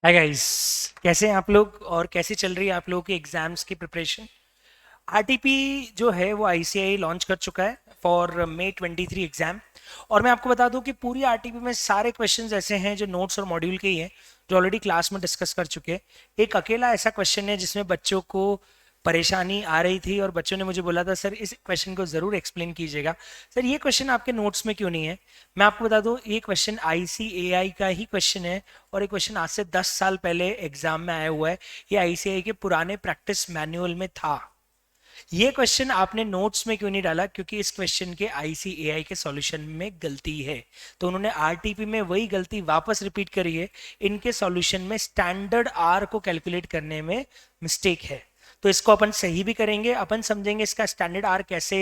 Hi guys, कैसे हैं आप लोग और कैसे चल रही है आप लोगों की एग्जाम्स की प्रिपरेशन। आरटीपी जो है वो आईसीआई लॉन्च कर चुका है फॉर May 23 एग्जाम। और मैं आपको बता दूं कि पूरी आरटीपी में सारे क्वेश्चंस ऐसे हैं जो नोट्स और मॉड्यूल के ही हैं, जो ऑलरेडी क्लास में डिस्कस कर चुके हैं। एक अकेला ऐसा क्वेश्चन है जिसमें बच्चों को परेशानी आ रही थी और बच्चों ने मुझे बोला था सर इस क्वेश्चन को ज़रूर एक्सप्लेन कीजिएगा। सर ये क्वेश्चन आपके नोट्स में क्यों नहीं है? मैं आपको बता दूं ये क्वेश्चन आईसीएआई का ही क्वेश्चन है और ये क्वेश्चन आज से 10 साल पहले एग्जाम में आया हुआ है। ये आईसीएआई के पुराने प्रैक्टिस मैनुअल में था। ये क्वेश्चन आपने नोट्स में क्यों नहीं डाला? क्योंकि इस क्वेश्चन के आईसीएआई के सॉल्यूशन में गलती है, तो उन्होंने आरटीपी में वही गलती वापस रिपीट करी है। इनके सॉल्यूशन में स्टैंडर्ड आर को कैलकुलेट करने में मिस्टेक है, तो इसको अपन सही भी करेंगे, अपन समझेंगे इसका स्टैंडर्ड आर कैसे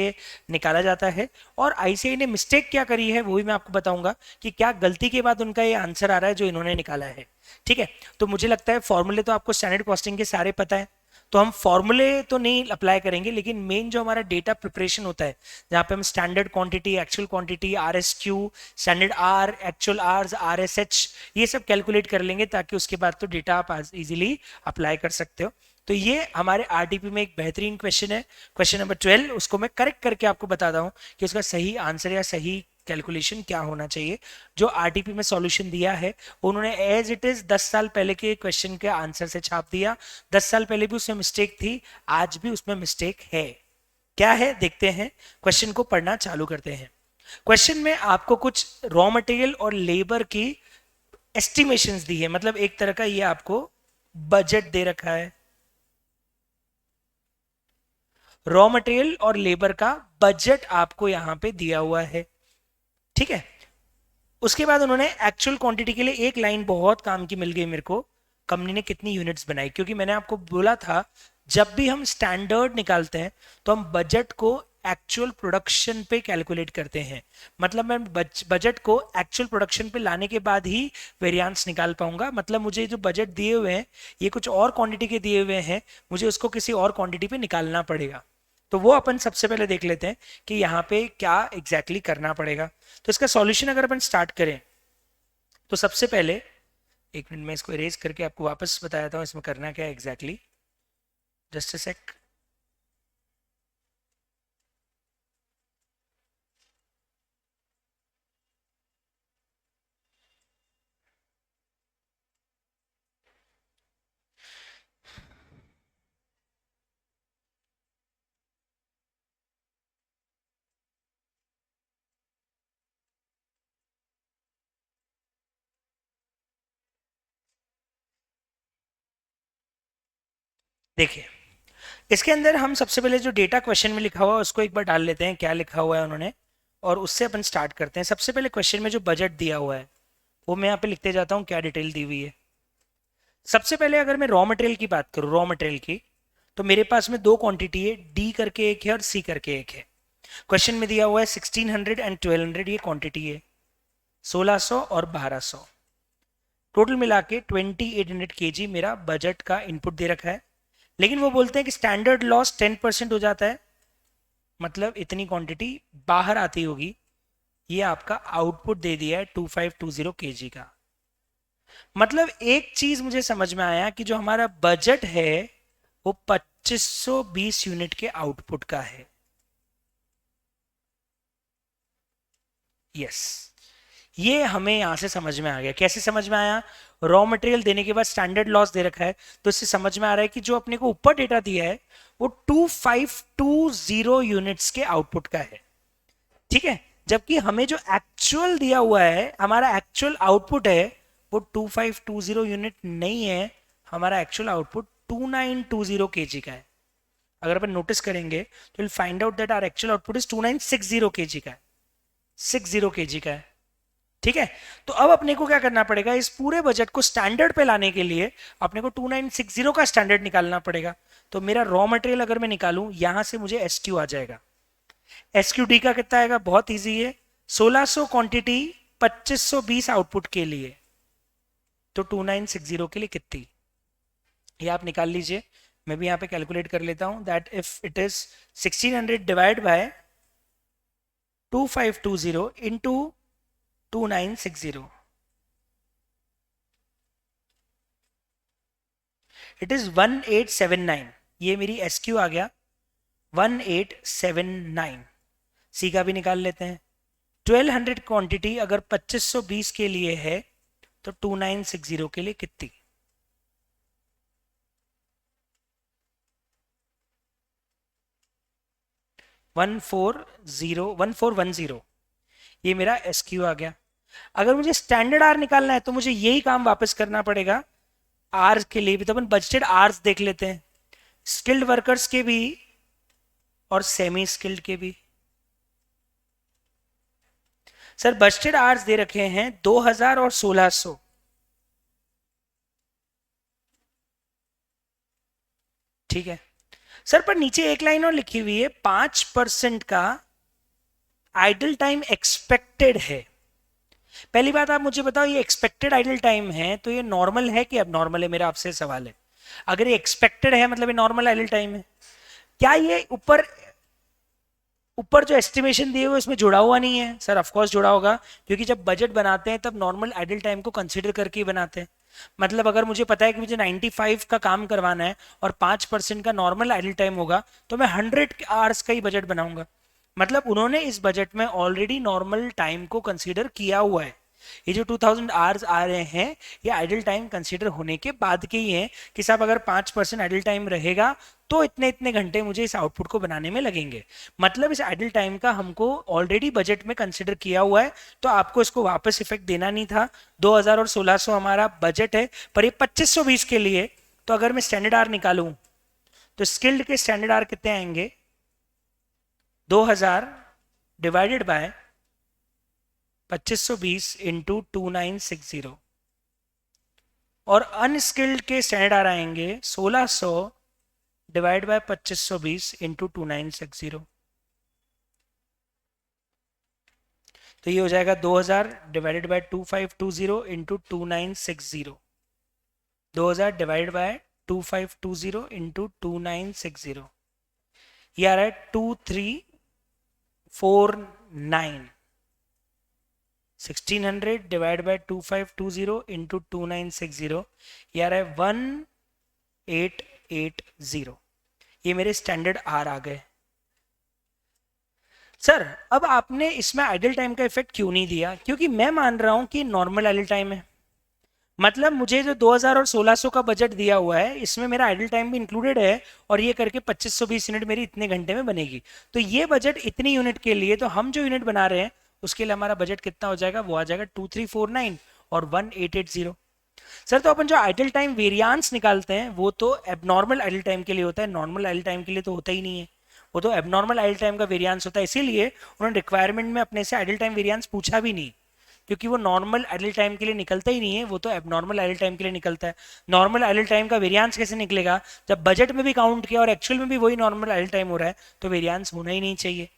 निकाला जाता है। और आईसीआई ने मिस्टेक क्या करी है वो भी मैं आपको बताऊंगा कि क्या गलती के बाद उनका ये आंसर आ रहा है जो इन्होंने निकाला है। ठीक है, तो मुझे लगता है फॉर्मूले तो आपको स्टैंडर्ड कॉस्टिंग के सारे पता है, तो हम फॉर्मूले तो नहीं अप्लाई करेंगे, लेकिन मेन जो हमारा डेटा प्रिपरेशन होता है जहाँ पे हम standard quantity, actual quantity, R S Q, standard R, actual hours, R S H, ये सब कैलकुलेट कर लेंगे ताकि उसके बाद तो डेटा आप इजीली अप्लाई कर सकते हो। तो ये हमारे आरटीपी में एक बेहतरीन क्वेश्चन है, क्वेश्चन नंबर 12। उसको मैं करेक्ट करके आपको बताता हूँ कि उसका सही आंसर या सही कैलकुलेशन क्या होना चाहिए। जो आरटीपी में सॉल्यूशन दिया है उन्होंने एज इट इज 10 साल पहले के क्वेश्चन के आंसर से छाप दिया। 10 साल पहले भी उसमें मिस्टेक थी, आज भी उसमें मिस्टेक है। क्या है देखते हैं, क्वेश्चन को पढ़ना चालू करते हैं। क्वेश्चन में आपको कुछ रॉ मटेरियल और लेबर की एस्टिमेशंस दी है, मतलब एक तरह का ये आपको बजट दे रखा है। रॉ मटेरियल और लेबर का बजट आपको यहां पे दिया हुआ है। ठीक है, उसके बाद उन्होंने एक्चुअल क्वांटिटी के लिए एक लाइन बहुत काम की मिल गई मेरे को, कंपनी ने कितनी यूनिट्स बनाई। क्योंकि मैंने आपको बोला था जब भी हम स्टैंडर्ड निकालते हैं तो हम बजट को एक्चुअल प्रोडक्शन पे कैलकुलेट करते हैं। मतलब मैं बजट को एक्चुअल प्रोडक्शन पे लाने के बाद ही वेरिएंस निकाल पाऊंगा। मतलब मुझे जो बजट दिए हुए हैं ये कुछ और क्वांटिटी के दिए हुए हैं, मुझे उसको किसी और क्वांटिटी पे निकालना पड़ेगा। तो वो अपन सबसे पहले देख लेते हैं कि यहाँ पे क्या एग्जैक्टली exactly करना पड़ेगा। तो इसका सॉल्यूशन अगर अपन स्टार्ट करें तो सबसे पहले, एक मिनट में इसको इरेज करके आपको वापस बताया था इसमें करना क्या है एग्जैक्टली। जस्ट अ सेक। देखिए, इसके अंदर हम सबसे पहले जो डेटा क्वेश्चन में लिखा हुआ है उसको एक बार डाल लेते हैं, क्या लिखा हुआ है उन्होंने, और उससे अपन स्टार्ट करते हैं। सबसे पहले क्वेश्चन में जो बजट दिया हुआ है वो मैं यहाँ पे लिखते जाता हूँ क्या डिटेल दी हुई है। सबसे पहले अगर मैं रॉ मटेरियल की बात करूँ, रॉ मटेरियल की, तो मेरे पास में दो क्वांटिटी है, डी करके एक है और सी करके एक है। क्वेश्चन में दिया हुआ है 1600 एंड 1200, ये क्वांटिटी है, 1600 और 1200, टोटल मिला के 2800 kg मेरा बजट का इनपुट दे रखा है। लेकिन वो बोलते हैं कि स्टैंडर्ड लॉस 10% हो जाता है, मतलब इतनी क्वांटिटी बाहर आती होगी। ये आपका आउटपुट दे दिया है 2520 kg का। मतलब एक चीज मुझे समझ में आया कि जो हमारा बजट है वो 2520 यूनिट के आउटपुट का है। यस, ये हमें यहां से समझ में आ गया। कैसे समझ में आया? रॉ मटेरियल देने के बाद स्टैंडर्ड लॉस दे रखा है, तो इससे समझ में आ रहा है कि जो अपने को ऊपर डेटा दिया है वो 2520 यूनिट्स के आउटपुट का है। ठीक है, जबकि हमें जो एक्चुअल दिया हुआ है, हमारा एक्चुअल आउटपुट है वो 2520 यूनिट नहीं है, हमारा एक्चुअल आउटपुट 2920 kg का है। अगर अपन नोटिस करेंगे तो will find out that our actual output is 2960 kg का है, 60 kg का है। ठीक है, तो अब अपने को क्या करना पड़ेगा, इस पूरे बजट को स्टैंडर्ड पे लाने के लिए अपने को 2960 का स्टैंडर्ड निकालना पड़ेगा। तो मेरा रॉ मटेरियल अगर मैं निकालूं यहां से मुझे एस क्यू आ जाएगा। एस क्यू डी का कितना आएगा? बहुत ईजी है, 1600 क्वांटिटी 2520 आउटपुट के लिए, तो 2960 के लिए कितनी, ये आप निकाल लीजिए। मैं भी यहाँ पे कैलकुलेट कर लेता हूँ that if it is 1600 divide by 2520 into 2960, it is 1879। ये मेरी एस क्यू आ गया 1879। सी का भी निकाल लेते हैं। 1200 क्वांटिटी अगर 2520 के लिए है तो 2960 के लिए कितनी? 1410 ये मेरा एस क्यू आ गया। अगर मुझे स्टैंडर्ड आर निकालना है तो मुझे यही काम वापस करना पड़ेगा। आर के लिए भी तो अपन बजटेड आर्स देख लेते हैं, स्किल्ड वर्कर्स के भी और सेमी स्किल्ड के भी। सर बजटेड आवर्स दे रखे हैं 2000 और 1600। ठीक है सर, पर नीचे एक लाइन और लिखी हुई है 5% का आइडल टाइम एक्सपेक्टेड है। पहली बात आप मुझे बताओ, ये एक्सपेक्टेड आइडल टाइम है तो ये नॉर्मल है कि अब नॉर्मल है? मेरा आपसे सवाल है। अगर ये एक्सपेक्टेड है मतलब ये नॉर्मल आइडल टाइम है। क्या ये ऊपर ऊपर जो एस्टिमेशन दिए हुए इसमें जुड़ा हुआ नहीं है? सर ऑफ कोर्स जुड़ा होगा, क्योंकि जब बजट बनाते हैं तब नॉर्मल आइडल टाइम को कंसीडर करके ही बनाते हैं। मतलब अगर मुझे पता है कि मुझे 95 का काम करवाना है और 5% का नॉर्मल आइडल टाइम होगा तो मैं 100 आवर्स का ही बजट बनाऊंगा। मतलब उन्होंने इस बजट में ऑलरेडी नॉर्मल टाइम को कंसीडर किया हुआ है। ये जो 2000 आवर्स आ रहे हैं ये आइडल टाइम कंसीडर होने के बाद के ही हैं कि साहब अगर 5% आइडल टाइम रहेगा तो इतने इतने घंटे मुझे इस आउटपुट को बनाने में लगेंगे। मतलब इस आइडल टाइम का हमको ऑलरेडी बजट में कंसीडर किया हुआ है, तो आपको इसको वापस इफेक्ट देना नहीं था। 2000 और 1600 हमारा बजट है, पर ये 2520 के लिए। तो अगर मैं स्टैंडर्ड आर निकालूं तो स्किल्ड के स्टैंडर्ड आर कितने आएंगे? 2000 डिवाइडेड बाय 2520 इंटू 2960। और अनस्किल्ड के स्टैंडर्ड आर आएंगे 1600 डिवाइड बाय 2520 इंटू 2960। तो ये हो जाएगा 2000 divided by 2520 into 2960। 2000 divided by 2520 into 2960, ये आ रहा है 2349। 1600 डिवाइड बाय 2520 इंटू 2960, ये आ रहा है 1880। ये मेरे स्टैंडर्ड आर आ गए। सर अब आपने इसमें आइडल टाइम का इफेक्ट क्यों नहीं दिया? क्योंकि मैं मान रहा हूं कि नॉर्मल आइडल टाइम है। मतलब मुझे जो 2000 और 1600 का बजट दिया हुआ है इसमें मेरा आइडल टाइम भी इंक्लूडेड है, और ये करके 2520 यूनिट मेरी इतने घंटे में बनेगी। तो ये बजट इतनी यूनिट के लिए, तो हम जो यूनिट बना रहे हैं उसके लिए हमारा बजट कितना हो जाएगा? वो आ जाएगा 2349 और 1880। सर तो अपन जो आइडल टाइम वेरिएंस निकालते हैं वो तो एबनॉर्मल आइडल टाइम के लिए होता है, नॉर्मल आइडल टाइम के लिए तो होता ही नहीं है। वो तो एबनॉर्मल आइडल टाइम का वेरिएंस होता है, इसीलिए उन्होंने रिक्वायरमेंट में अपने से आइडल टाइम वेरिएंस पूछा भी नहीं, क्योंकि वो नॉर्मल आइडल टाइम के लिए निकलता ही नहीं है, वो तो एबनॉर्मल आइडल टाइम के लिए निकलता है। नॉर्मल आइडल टाइम का वेरिएंस कैसे निकलेगा? जब बजट में भी काउंट किया और एक्चुअल में भी वही नॉर्मल आइडल टाइम हो रहा है, तो वेरिएंस होना ही नहीं चाहिए।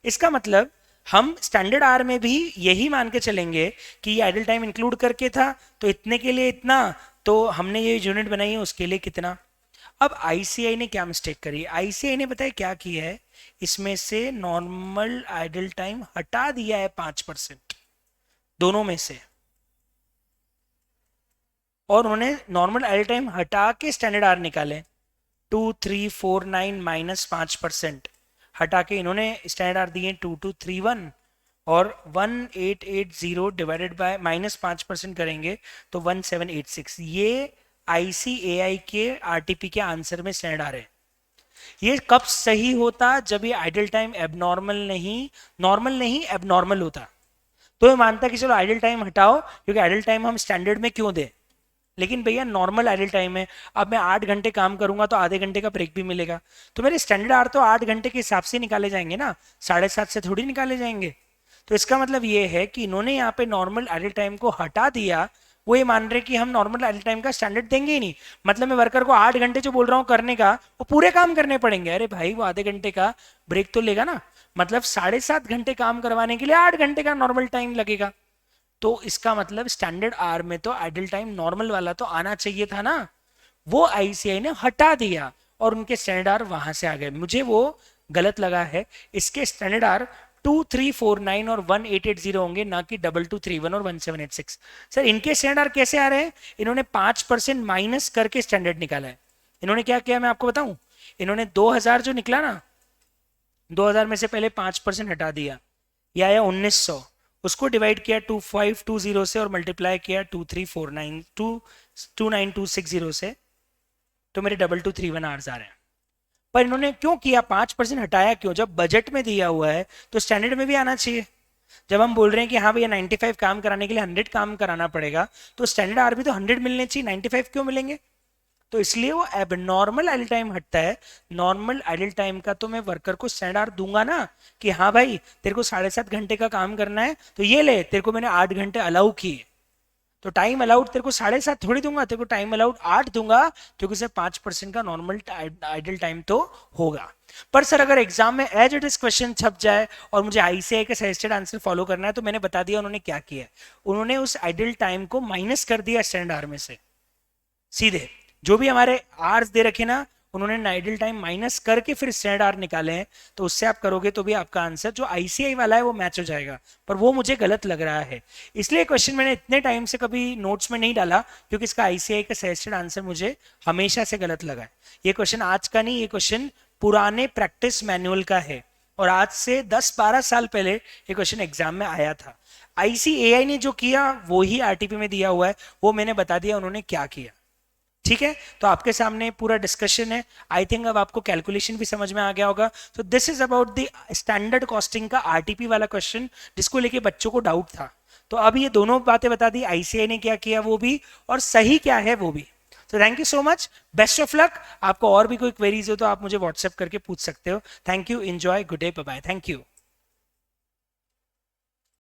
इसका मतलब हम स्टैंडर्ड आर में भी यही मान के चलेंगे कि ये आइडल टाइम इंक्लूड करके था तो इतने के लिए इतना, तो हमने ये यूनिट बनाई है उसके लिए कितना। अब आईसीआई ने क्या मिस्टेक करी? आईसीआई ने बताया क्या किया है, इसमें से नॉर्मल आइडल टाइम हटा दिया है 5%, दोनों में से। और उन्होंने नॉर्मल आइडल टाइम हटा के स्टैंडर्ड आर निकाले। 2349 माइनस 5% हटा के इन्होंने स्टैंडर्ड आर दिए 2231, और 1880 डिवाइडेड बाय माइनस 5% करेंगे तो 1786। ये आईसीएआई के आरटीपी के आंसर में स्टैंडर्ड आर है। ये कब सही होता? जब ये आइडल टाइम एबनॉर्मल नहीं, नॉर्मल नहीं एबनॉर्मल होता, तो ये मानता कि चलो आइडल टाइम हटाओ, क्योंकि आइडल टाइम हम स्टैंडर्ड में क्यों दें। लेकिन भैया नॉर्मल आइडल टाइम है, अब मैं 8 घंटे काम करूंगा तो आधे घंटे का ब्रेक भी मिलेगा, तो मेरे स्टैंडर्ड आर तो 8 घंटे के हिसाब से निकाले जाएंगे ना, 7:30 से थोड़ी निकाले जाएंगे। तो इसका मतलब ये है कि इन्होंने यहाँ पे नॉर्मल आइडल टाइम को हटा दिया। वो ये मान रहे कि हम नॉर्मल आइडल टाइम का स्टैंडर्ड देंगे ही नहीं। मतलब मैं वर्कर को 8 घंटे जो बोल रहा हूँ करने का, वो पूरे काम करने पड़ेंगे। अरे भाई वो आधे घंटे का ब्रेक तो लेगा ना, मतलब 7.5 घंटे काम करवाने के लिए 8 घंटे का नॉर्मल टाइम लगेगा। तो इसका मतलब स्टैंडर्ड आर में तो आइडल टाइम नॉर्मल वाला तो आना चाहिए था ना, वो आईसीआई ने हटा दिया और उनके स्टैंडर्ड आर वहां से आ गए। मुझे वो गलत लगा है। इसके स्टैंडर्ड आर 2349 और 1880 होंगे, ना कि 2231 और 1786। सर इनके स्टैंडर्ड कैसे आ रहे हैं? इन्होंने 5% माइनस करके स्टैंडर्ड निकाला है। इन्होंने क्या किया मैं आपको बताऊं, इन्होंने 2000 जो निकला ना, 2000 में से पहले 5% हटा दिया, या आया 1900, उसको डिवाइड किया 2520 से और मल्टीप्लाई किया 23492 से, तो मेरे 2231 आवर्स आ रहे हैं। पर इन्होंने क्यों किया, 5% हटाया क्यों? जब बजट में दिया हुआ है तो स्टैंडर्ड में भी आना चाहिए। जब हम बोल रहे हैं कि हाँ भैया 95 काम कराने के लिए 100 काम कराना पड़ेगा, तो स्टैंडर्ड आर भी तो 100 मिलने चाहिए, 95 क्यों मिलेंगे? तो इसलिए वो एबनॉर्मल आइडल टाइम हटता है। नॉर्मल आइडल टाइम का तो मैं वर्कर को स्टैंडर्ड आर दूंगा ना, कि हाँ भाई तेरे को 7.5 घंटे का काम करना है, तो ये ले, तेरे को मैंने 8 घंटे अलाउ किए, तो टाइम अलाउड तेरे को 7.5 थोड़ी दूंगा, तेरे को टाइम अलाउड 8 दूंगा, क्योंकि सिर्फ 5% का नॉर्मल आइडल टाइम तो होगा। पर सर अगर एग्जाम में एज इट इज क्वेश्चन छप जाए और मुझे आईसीआई का सजेस्टेड आंसर फॉलो करना है, तो मैंने बता दिया उन्होंने क्या किया है। उन्होंने उस आइडल टाइम को माइनस कर दिया स्टैंडर्ड आर में से, सीधे जो भी हमारे आर्स दे रखे ना, उन्होंने आइडल टाइम माइनस करके फिर स्टैंडर्ड आर निकाले हैं। तो उससे आप करोगे तो भी आपका आंसर जो आईसीआई वाला है वो मैच हो जाएगा, पर वो मुझे गलत लग रहा है। इसलिए क्वेश्चन मैंने इतने टाइम से कभी नोट्स में नहीं डाला, क्योंकि इसका आईसीआई का सजेस्टेड आंसर मुझे हमेशा से गलत लगा है। ये क्वेश्चन आज का नहीं, ये क्वेश्चन पुराने प्रैक्टिस मैनुअल का है, और आज से 10-12 साल पहले ये क्वेश्चन एग्जाम में आया था। आईसीएआई ने जो किया वो ही आरटीपी में दिया हुआ है, वो मैंने बता दिया उन्होंने क्या किया। ठीक है, तो आपके सामने पूरा डिस्कशन है। आई थिंक अब आपको कैलकुलेशन भी समझ में आ गया होगा। तो this is about the standard costing का आरटीपी वाला क्वेश्चन, जिसको लेके बच्चों को डाउट था। तो अब ये दोनों बातें बता दी, आईसीआई ने क्या किया वो भी, और सही क्या है वो भी। तो thank you so much, best of luck. आपको और भी कोई क्वेरीज हो तो आप मुझे व्हाट्सएप करके पूछ सकते हो। Thank you, enjoy, good day, bye bye, thank you.